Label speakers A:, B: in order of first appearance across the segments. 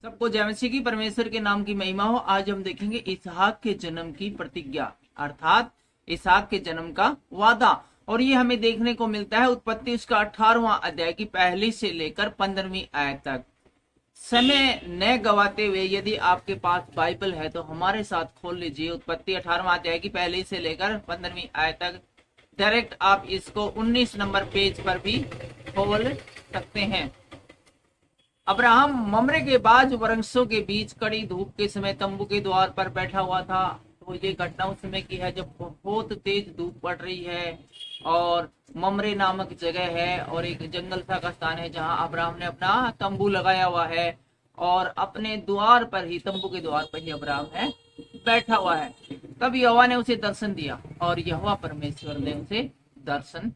A: सबको जय मसीह की, परमेश्वर के नाम की महिमा हो। आज हम देखेंगे इसहाक के जन्म की प्रतिज्ञा, अर्थात इसहाक के जन्म का वादा। और ये हमें देखने को मिलता है उत्पत्ति उसका 18वां अध्याय की पहली से लेकर 15वीं आयत तक। समय न गवाते हुए यदि आपके पास बाइबल है तो हमारे साथ खोल लीजिए उत्पत्ति 18वां अध्याय की पहली से लेकर 15वीं आयत तक। डायरेक्ट आप इसको 19 नंबर पेज पर भी खोल सकते हैं। अब्राहम ममरे के बाज वृक्षों के बीच कड़ी धूप के समय तंबू के द्वार पर बैठा हुआ था। तो ये घटना उस समय की है जब बहुत तेज धूप पड़ रही है और ममरे नामक जगह है और एक जंगल सा का स्थान है जहां अब्राहम ने अपना तंबू लगाया हुआ है और अपने द्वार पर ही, तंबू के द्वार पर ही अब्राहम है बैठा हुआ है। तब यहोवा ने उसे दर्शन दिया और यहोवा परमेश्वर ने उसे दर्शन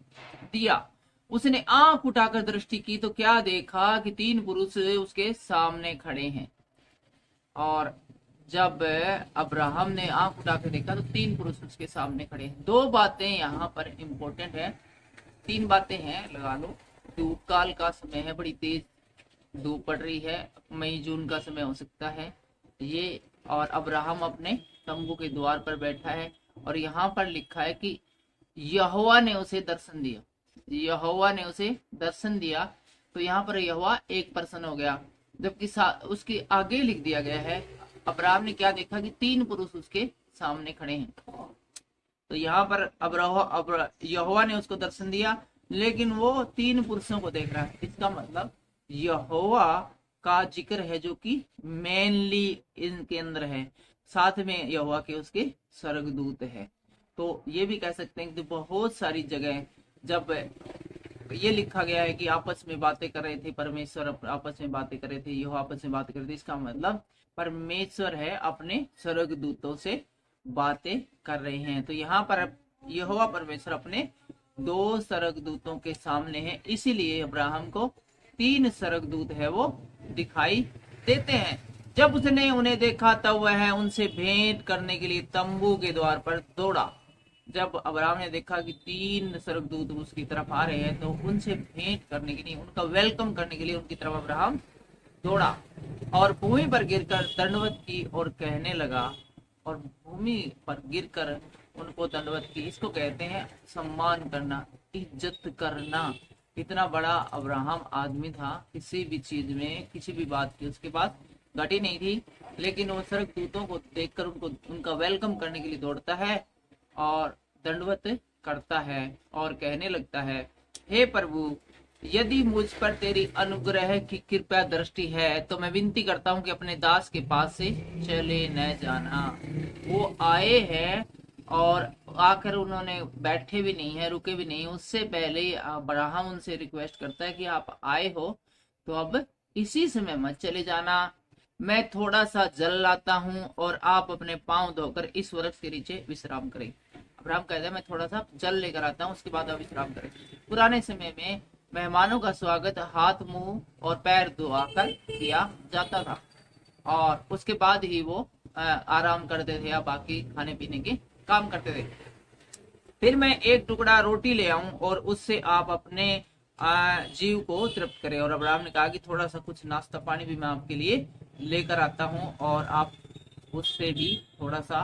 A: दिया। उसने आंख उठाकर दृष्टि की तो क्या देखा कि 3 पुरुष उसके सामने खड़े हैं। और जब अब्राहम ने आंख उठाकर देखा तो 3 पुरुष उसके सामने खड़े हैं। 2 बातें यहाँ पर इंपॉर्टेंट है, 3 बातें हैं, लगा लो। धूप काल का समय है, बड़ी तेज धूप पड़ रही है, मई जून का समय हो सकता है ये। और अब्राहम अपने तंबू के द्वार पर बैठा है और यहाँ पर लिखा है कि यहोवा ने उसे दर्शन दिया। यहोवा ने उसे दर्शन दिया, तो यहाँ पर यहोवा एक पर्सन हो गया, जबकि उसके आगे लिख दिया गया है अब्राहम ने क्या देखा कि 3 पुरुष उसके सामने खड़े हैं। तो यहाँ पर यहोवा ने उसको दर्शन दिया, लेकिन वो 3 पुरुषों को देख रहा है। इसका मतलब यहोवा का जिक्र है जो कि मेनली इनके अंदर है, साथ में यहोवा के उसके स्वर्गदूत है। तो ये भी कह सकते हैं कि बहुत सारी जगह जब ये लिखा गया है कि आपस में बातें कर रहे थे, परमेश्वर आपस में बातें कर रहे थे, यहोवा आपस में बातें कर रहे थे, इसका मतलब परमेश्वर है अपने स्वर्गदूतों से बातें कर रहे हैं। तो यहाँ पर यहोवा परमेश्वर अपने 2 स्वर्गदूतों के सामने है, इसीलिए अब्राहम को 3 स्वर्गदूत है वो दिखाई देते हैं। जब उसने उन्हें देखा तब वह उनसे भेंट करने के लिए तंबू के द्वार पर दौड़ा। जब अब्राहम ने देखा कि 3 स्वर्गदूत उसकी तरफ आ रहे हैं तो उनसे भेंट करने के लिए, उनका वेलकम करने के लिए उनकी तरफ अब्राहम दौड़ा और भूमि पर गिरकर दंडवत की और कहने लगा। और भूमि पर गिरकर उनको दंडवत की, इसको कहते हैं सम्मान करना, इज्जत करना। इतना बड़ा अब्राहम आदमी था, किसी भी चीज में, किसी भी बात की उसके पास घटी नहीं थी, लेकिन वो स्वर्गदूतों को देखकर उनका वेलकम करने के लिए दौड़ता है और दंडवत करता है और कहने लगता है, हे प्रभु, यदि मुझ पर तेरी अनुग्रह की कृपया दृष्टि है तो मैं विनती करता हूँ कि अपने दास के पास से चले न जाना। वो आए हैं और आकर उन्होंने बैठे भी नहीं है, रुके भी नहीं। उससे पहले अब्राहम उनसे रिक्वेस्ट करता है कि आप आए हो तो अब इसी समय मत चले जाना, मैं थोड़ा सा जल लाता हूँ और आप अपने पांव धोकर इस वृक्ष के नीचे विश्राम करें। अब्राहम कहता है मैं थोड़ा सा जल लेकर आता हूँ, उसके बाद आप विश्राम करें। पुराने समय में मेहमानों का स्वागत हाथ, मुंह और पैर धोकर किया जाता था और उसके बाद ही वो आराम करते थे या बाकी खाने पीने के काम करते थे। फिर मैं एक टुकड़ा रोटी ले आऊं और उससे आप अपने जीव को तृप्त करें। और अब्राहम ने कहा कि थोड़ा सा कुछ नाश्ता पानी भी मैं आपके लिए लेकर आता हूं और आप उससे भी थोड़ा सा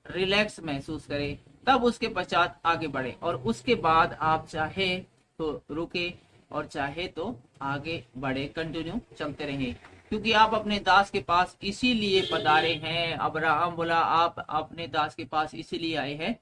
A: रिलैक्स महसूस करें, तब उसके पश्चात आगे बढ़े। और उसके बाद आप चाहे तो रुके और चाहे तो आगे बढ़े, कंटिन्यू चलते रहे, क्योंकि आप अपने दास के पास इसीलिए पधारे हैं। अब्राहम बोला आप अपने दास के पास इसीलिए आए हैं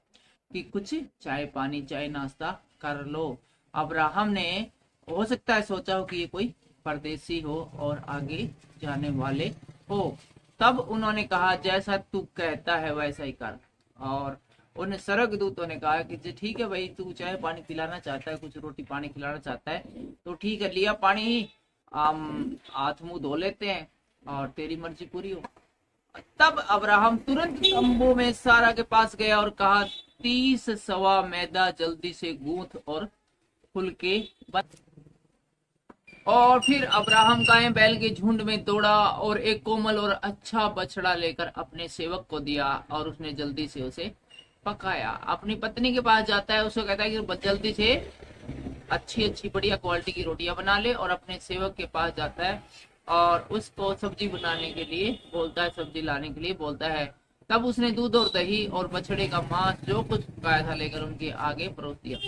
A: कि कुछ चाय पानी, चाय नाश्ता कर लो। अब्राहम ने हो सकता है सोचा हो कि ये कोई परदेसी हो और आगे जाने वाले हो। तब उन्होंने कहा जैसा तू कहता है वैसा ही कर। और उन स्वर्गदूतों ने कहा कि ठीक है भाई, तू चाहे पानी पिलाना चाहता है, कुछ रोटी पानी खिलाना चाहता है तो ठीक है, लिया पानी ही, हाथ मुंह धो लेते हैं और तेरी मर्जी पूरी हो। तब अब्राहम तुरंत तंबू में सारा के पास गया और कहा 30 सवा मैदा जल्दी से गूंथ और फुलके बन। और फिर अब्राहम गाय बैल के झुंड में दौड़ा और एक कोमल और अच्छा बछड़ा लेकर अपने सेवक को दिया और उसने जल्दी से उसे पकाया। अपनी पत्नी के पास जाता है, उसको कहता है कि जल्दी से अच्छी अच्छी बढ़िया क्वालिटी की रोटियां बना ले, और अपने सेवक के पास जाता है और उसको सब्जी बनाने के लिए बोलता है, सब्जी लाने के लिए बोलता है। तब उसने दूध और दही और बछड़े का मांस जो कुछ पकाया था लेकर उनके आगे परोस दिया।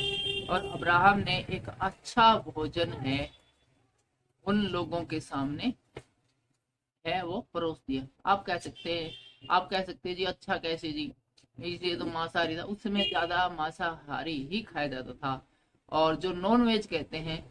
A: और अब्राहम ने एक अच्छा भोजन है उन लोगों के सामने है वो परोस दिया। आप कह सकते हैं, आप कह सकते हैं जी अच्छा कैसे जी, इसलिए तो मांसाहारी था। उस समय ज्यादा मांसाहारी ही खाया जाता था। और जो नॉन वेज कहते हैं,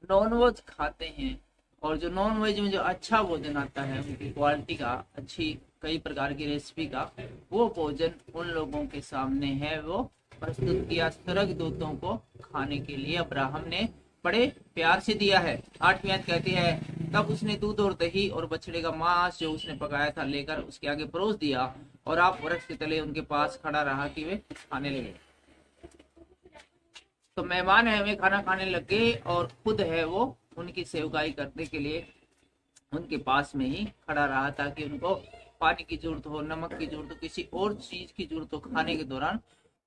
A: नॉन वेज खाते हैं, और जो नॉन वेज में जो अच्छा भोजन आता है उनकी क्वालिटी का, अच्छी कई प्रकार की रेसिपी का, वो भोजन उन लोगों के सामने है वो प्रस्तुत किया स्वर्गदूतों को खाने के लिए अब्राहम ने बड़े प्यार से दिया है। 8वीं आयत कहती है, तब उसने दूध और दही और बछड़े का मांस जो उसने पकाया था लेकर उसके आगे परोस दिया, और आप वृक्ष के तले उनके पास खड़ा रहा कि वे खाने लगे। तो मेहमान है वे खाना खाने लग गए, और खुद है वो उनकी सेवकाई करने के लिए उनके पास में ही खड़ा रहा, ताकि उनको पानी की जरूरत हो, नमक की जरूरत हो, किसी और चीज की जरूरत हो खाने के दौरान,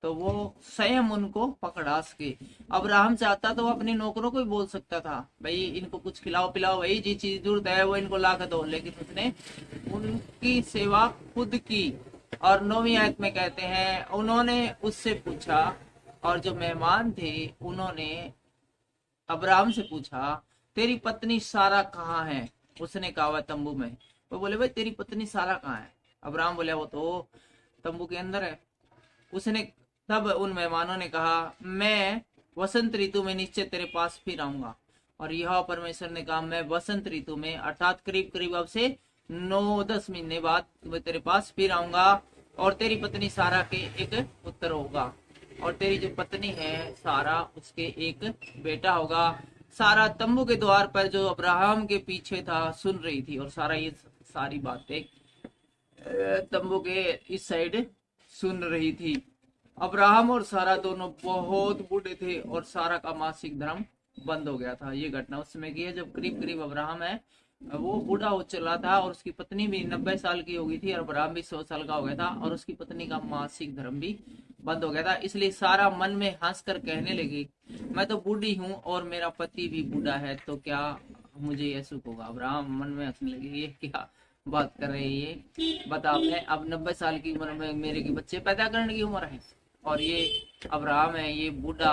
A: तो वो स्वयं उनको पकड़ा सके। अब्राहम चाहता तो वो अपने नौकरों को भी बोल सकता था, भाई इनको कुछ खिलाओ पिलाओ, वही जी चीज जरूरत है वो इनको ला कर दो, लेकिन उसने उनकी सेवा खुद की। और 9वीं आयत में कहते हैं, उन्होंने उससे पूछा, और जो मेहमान थे उन्होंने अब्राहम से पूछा, तेरी पत्नी सारा कहाँ है? उसने कहा वह तंबू में। वो बोले, भाई तेरी पत्नी सारा कहाँ है? अब्राहम बोले, वो तो तंबू के अंदर है। उसने तब उन मेहमानों ने कहा, मैं वसंत ऋतु में निश्चय तेरे पास फिर आऊंगा। और यह परमेश्वर ने कहा, मैं वसंत ऋतु में अर्थात करीब करीब अब से 9-10 महीने बाद मैं तेरे पास फिर आऊंगा, और तेरी पत्नी सारा के एक पुत्र होगा, और तेरी जो पत्नी है सारा उसके एक बेटा होगा। सारा तंबू के द्वार पर जो अब्राहम के पीछे था सुन रही थी, और सारा ये सारी बातें तंबू के इस साइड सुन रही थी। अब्राहम और सारा दोनों बहुत बूढ़े थे, और सारा का मासिक धर्म बंद हो गया था। ये घटना उस समय की है जब करीब करीब अब्राहम है वो बूढ़ा हो चला था, और उसकी पत्नी भी 90 साल की हो गई थी, और अब्राहम भी 100 साल का हो गया था, और उसकी पत्नी का मासिक धर्म भी बंद हो गया था। इसलिए सारा मन में हंस कर कहने लगी, मैं तो बूढ़ी हूँ और मेरा पति भी बूढ़ा है, तो क्या मुझे यह सुख होगा? अब्राहम मन में हंसने लगे, ये क्या बात कर रहे हैं ये, बता मैं अब 90 साल की उम्र में मेरे के बच्चे पैदा करने की उम्र है, और ये अब्राहम है ये बूढ़ा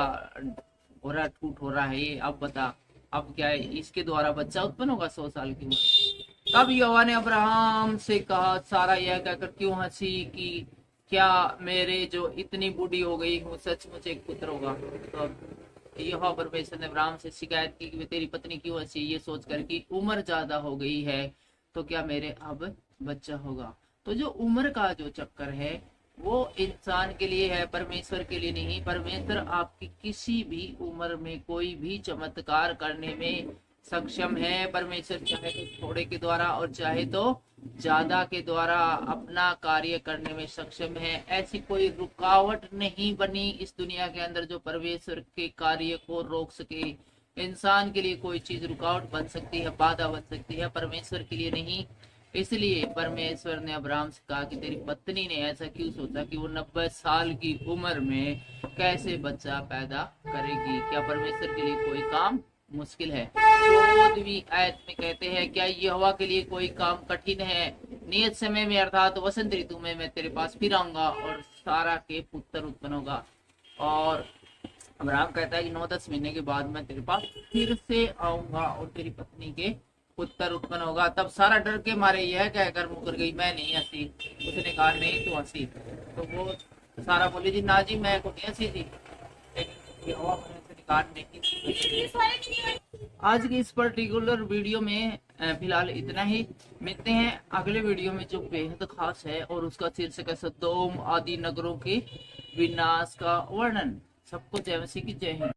A: हो रहा, ठूठ हो रहा है ये, अब बता अब क्या है, इसके द्वारा बच्चा उत्पन्न होगा 100 साल की उम्र। तब यहोवा ने अब्राहम से कहा, सारा यह कहकर क्यों हंसी कि क्या मेरे जो इतनी बूढ़ी हो गई हूँ सचमुच एक पुत्र होगा? तो यहोवा परमेश्वर ने अब्राहम से शिकायत की कि तेरी पत्नी क्यों हंसी, ये सोचकर कि उम्र ज्यादा हो गई है तो क्या मेरे अब बच्चा होगा? तो जो उम्र का जो चक्कर है वो इंसान के लिए है, परमेश्वर के लिए नहीं। परमेश्वर आपकी किसी भी उम्र में कोई भी चमत्कार करने में सक्षम है। परमेश्वर चाहे तो थोड़े के द्वारा और चाहे तो ज्यादा के द्वारा अपना कार्य करने में सक्षम है। ऐसी कोई रुकावट नहीं बनी इस दुनिया के अंदर जो परमेश्वर के कार्य को रोक सके। इंसान के लिए कोई चीज रुकावट बन सकती है, बाधा बन सकती है, परमेश्वर के लिए नहीं। इसलिए परमेश्वर ने अब्राहम से कहा कि तेरी पत्नी ने ऐसा क्यों सोचा कि वो 90 साल की उम्र में कैसे बच्चा पैदा करेगी? क्या परमेश्वर के लिए कोई काम मुश्किल है? 14वीं आयत में कहते हैं, क्या यहोवा के लिए कोई काम कठिन है? नियत समय में अर्थात वसंत ऋतु में मैं तेरे पास फिर आऊंगा और सारा के पुत्र उत्पन्न होगा। और अब्राहम कहता है कि 9-10 महीने के बाद मैं तेरे पास फिर से आऊंगा और तेरी पत्नी के पुत्र उत्पन्न होगा। तब सारा डर के मारे यह कहकर मुकर गई, मैं नहीं हंसी। उसने कहा नहीं तू हंसी। तो वो सारा बोली जी ना जी मैं को नहीं हंसी थी, आज की इस पर्टिकुलर वीडियो में फिलहाल इतना ही। मिलते हैं अगले वीडियो में जो बेहद खास है और उसका शीर्षक है सदोम आदि नगरों के विनाश का वर्णन। सबको जय मसीह की जय हिंद।